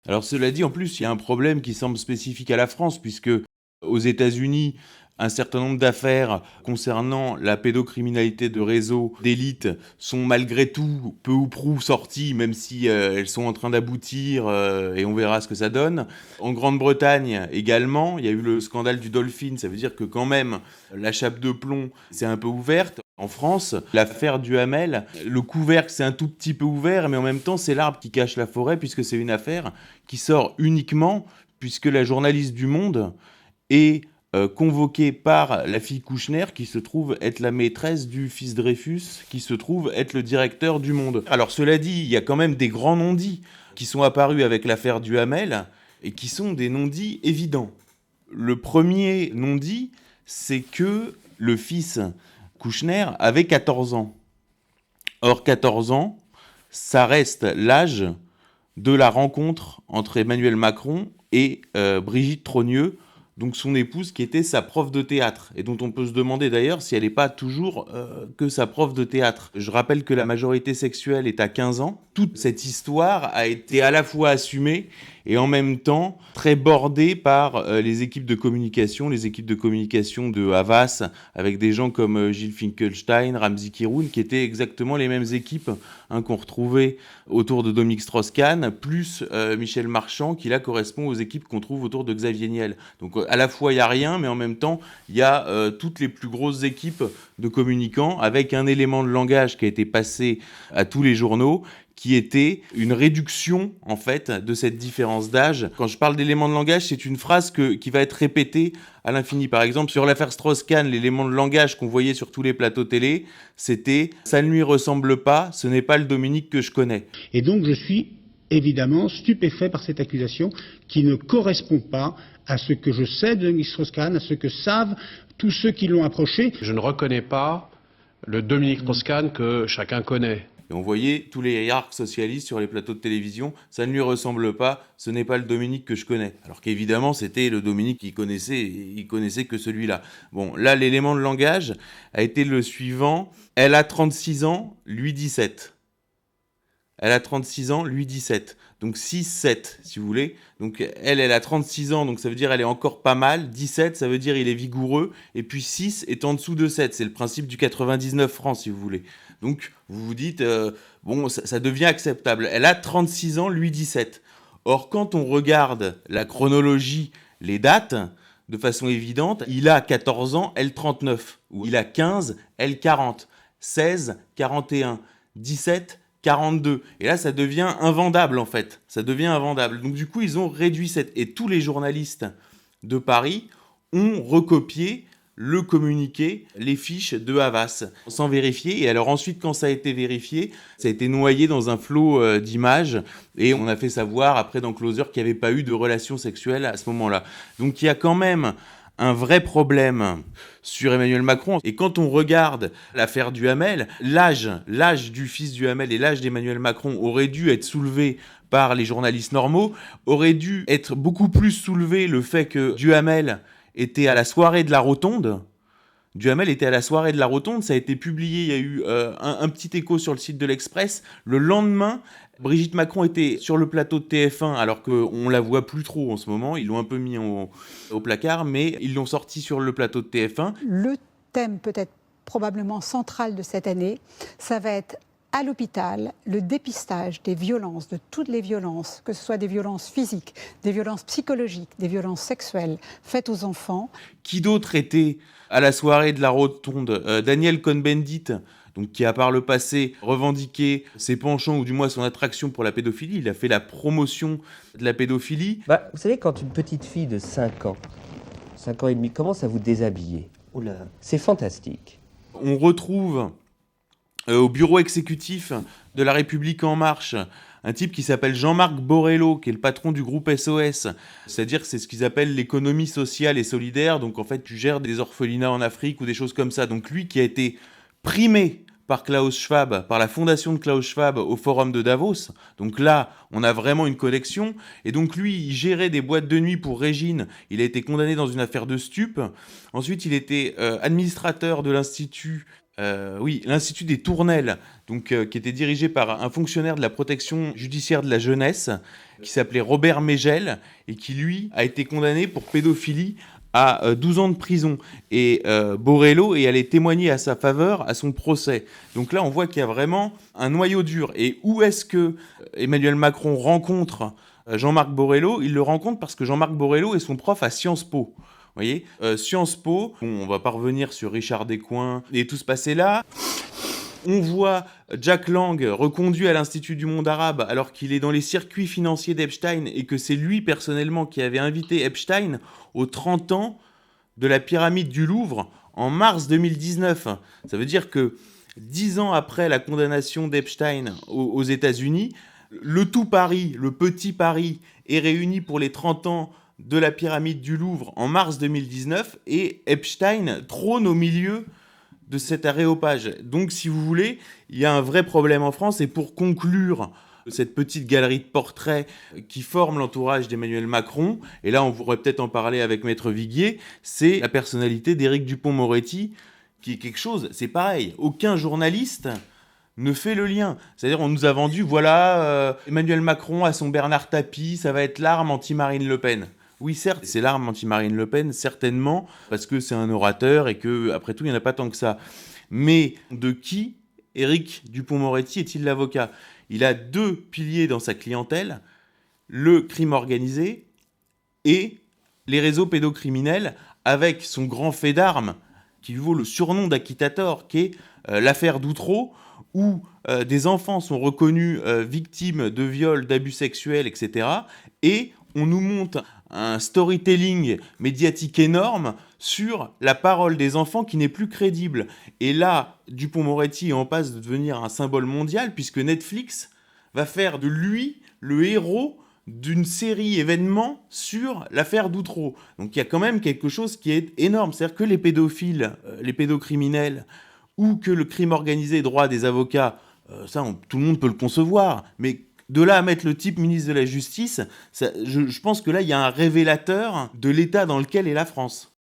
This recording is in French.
Alors cela dit, en plus, il y a un problème qui semble spécifique à la France, puisque aux États-Unis, un certain nombre d'affaires concernant la pédocriminalité de réseaux d'élite sont malgré tout peu ou prou sorties, même si elles sont en train d'aboutir et on verra ce que ça donne. En Grande-Bretagne également, il y a eu le scandale du Dolphin, ça veut dire que quand même la chape de plomb s'est un peu ouverte. En France, l'affaire Duhamel, le couvercle c'est un tout petit peu ouvert, mais en même temps c'est l'arbre qui cache la forêt, puisque c'est une affaire qui sort uniquement puisque la journaliste du Monde est convoquée par la fille Kouchner, qui se trouve être la maîtresse du fils Dreyfus, qui se trouve être le directeur du Monde. Alors cela dit, il y a quand même des grands non-dits qui sont apparus avec l'affaire Duhamel, et qui sont des non-dits évidents. Le premier non-dit, c'est que le fils Kouchner avait 14 ans. Or, 14 ans, ça reste l'âge de la rencontre entre Emmanuel Macron et Brigitte Trogneux, donc son épouse qui était sa prof de théâtre, et dont on peut se demander d'ailleurs si elle n'est pas toujours que sa prof de théâtre. Je rappelle que la majorité sexuelle est à 15 ans. Toute cette histoire a été à la fois assumée et en même temps très bordée par les équipes de communication de Havas, avec des gens comme Gilles Finkelstein, Ramzi Kiroun, qui étaient exactement les mêmes équipes qu'on retrouvait autour de Dominique Strauss-Kahn, plus Michel Marchand, qui là correspond aux équipes qu'on trouve autour de Xavier Niel. Donc à la fois il n'y a rien, mais en même temps il y a toutes les plus grosses équipes de communicants, avec un élément de langage qui a été passé à tous les journaux, qui était une réduction en fait de cette différence d'âge. Quand je parle d'éléments de langage, c'est une phrase qui va être répétée à l'infini. Par exemple, sur l'affaire Strauss-Kahn, l'élément de langage qu'on voyait sur tous les plateaux télé, c'était « ça ne lui ressemble pas, ce n'est pas le Dominique que je connais ». Et donc je suis évidemment stupéfait par cette accusation qui ne correspond pas à ce que je sais de Dominique Strauss-Kahn, à ce que savent tous ceux qui l'ont approché. Je ne reconnais pas le Dominique Strauss-Kahn que chacun connaît. Et on voyait tous les hiérarques socialistes sur les plateaux de télévision, ça ne lui ressemble pas, ce n'est pas le Dominique que je connais. Alors qu'évidemment, c'était le Dominique qu'il connaissait, il connaissait que celui-là. Bon, là, l'élément de langage a été le suivant. Elle a 36 ans, lui 17. Elle a 36 ans, lui 17. Donc 6, 7, si vous voulez. Donc elle a 36 ans, donc ça veut dire elle est encore pas mal. 17, ça veut dire il est vigoureux. Et puis 6 est en dessous de 7. C'est le principe du 99 francs, si vous voulez. Donc vous vous dites, bon, ça devient acceptable. Elle a 36 ans, lui 17. Or, quand on regarde la chronologie, les dates, de façon évidente, il a 14 ans, elle 39. Ou il a 15, elle 40. 16, 41. 17, 42. Et là, ça devient invendable, en fait. Ça devient invendable. Donc, du coup, ils ont réduit cette... Et tous les journalistes de Paris ont recopié le communiqué, les fiches de Havas, sans vérifier. Et alors ensuite, quand ça a été vérifié, ça a été noyé dans un flot d'images. Et on a fait savoir, après, dans Closer, qu'il n'y avait pas eu de relation sexuelle à ce moment-là. Donc, il y a quand même un vrai problème sur Emmanuel Macron. Et quand on regarde l'affaire Duhamel, l'âge du fils Duhamel et l'âge d'Emmanuel Macron aurait dû être soulevé par les journalistes normaux, aurait dû être beaucoup plus soulevé le fait que Duhamel était à la soirée de la Rotonde. Duhamel était à la soirée de la Rotonde, ça a été publié, il y a eu un petit écho sur le site de l'Express. Le lendemain, Brigitte Macron était sur le plateau de TF1, alors qu'on la voit plus trop en ce moment. Ils l'ont un peu mis au placard, mais ils l'ont sorti sur le plateau de TF1. Le thème peut-être probablement central de cette année, ça va être à l'hôpital, le dépistage des violences, de toutes les violences, que ce soit des violences physiques, des violences psychologiques, des violences sexuelles faites aux enfants. Qui d'autre était à la soirée de la Rotonde? Daniel Cohn-Bendit, donc qui a par le passé revendiqué ses penchants ou du moins son attraction pour la pédophilie. Il a fait la promotion de la pédophilie. Vous savez, quand une petite fille de 5 ans, 5 ans et demi, commence à vous déshabiller, c'est fantastique. On retrouve au bureau exécutif de La République En Marche un type qui s'appelle Jean-Marc Borrello, qui est le patron du groupe SOS. C'est-à-dire que c'est ce qu'ils appellent l'économie sociale et solidaire. Donc en fait, tu gères des orphelinats en Afrique ou des choses comme ça. Donc lui qui a été primé par Klaus Schwab, par la fondation de Klaus Schwab au forum de Davos. Donc là, on a vraiment une connexion. Et donc lui, il gérait des boîtes de nuit pour Régine. Il a été condamné dans une affaire de stup. Ensuite, il était administrateur de l'Institut Oui, l'Institut des Tournelles, donc, qui était dirigé par un fonctionnaire de la protection judiciaire de la jeunesse, qui s'appelait Robert Mégel, et qui, lui, a été condamné pour pédophilie à 12 ans de prison. Et Borello est allé témoigner à sa faveur à son procès. Donc là, on voit qu'il y a vraiment un noyau dur. Et où est-ce que Emmanuel Macron rencontre Jean-Marc Borello? Il le rencontre parce que Jean-Marc Borello est son prof à Sciences Po. Vous voyez, Sciences Po, bon, on va pas revenir sur Richard Descoings et tout ce passé-là. On voit Jack Lang reconduit à l'Institut du monde arabe alors qu'il est dans les circuits financiers d'Epstein et que c'est lui personnellement qui avait invité Epstein aux 30 ans de la pyramide du Louvre en mars 2019. Ça veut dire que 10 ans après la condamnation d'Epstein aux États-Unis, le tout Paris, le petit Paris, est réuni pour les 30 ans de la pyramide du Louvre en mars 2019 et Epstein trône au milieu de cet aréopage. Donc, si vous voulez, il y a un vrai problème en France. Et pour conclure cette petite galerie de portraits qui forme l'entourage d'Emmanuel Macron, et là, on pourrait peut-être en parler avec Maître Viguier, c'est la personnalité d'Éric Dupond-Moretti, qui est quelque chose, c'est pareil, aucun journaliste ne fait le lien. C'est-à-dire, on nous a vendu, voilà, Emmanuel Macron a son Bernard Tapie, ça va être l'arme anti-Marine Le Pen. Oui, certes, c'est l'arme anti-Marine Le Pen, certainement, parce que c'est un orateur et que, après tout, il n'y en a pas tant que ça. Mais de qui Éric Dupond-Moretti est-il l'avocat? Il a 2 piliers dans sa clientèle, le crime organisé et les réseaux pédocriminels, avec son grand fait d'armes, qui lui vaut le surnom d'Acquitator, qui est l'affaire d'Outreau, où des enfants sont reconnus victimes de viols, d'abus sexuels, etc. Et on nous montre un storytelling médiatique énorme sur la parole des enfants qui n'est plus crédible. Et là, Dupond-Moretti est en passe de devenir un symbole mondial, puisque Netflix va faire de lui le héros d'une série événement sur l'affaire d'Outreau. Donc il y a quand même quelque chose qui est énorme. C'est-à-dire que les pédophiles, les pédocriminels, ou que le crime organisé ait droit à des avocats, tout le monde peut le concevoir. Mais de là à mettre le type ministre de la Justice, je pense que là, il y a un révélateur de l'état dans lequel est la France.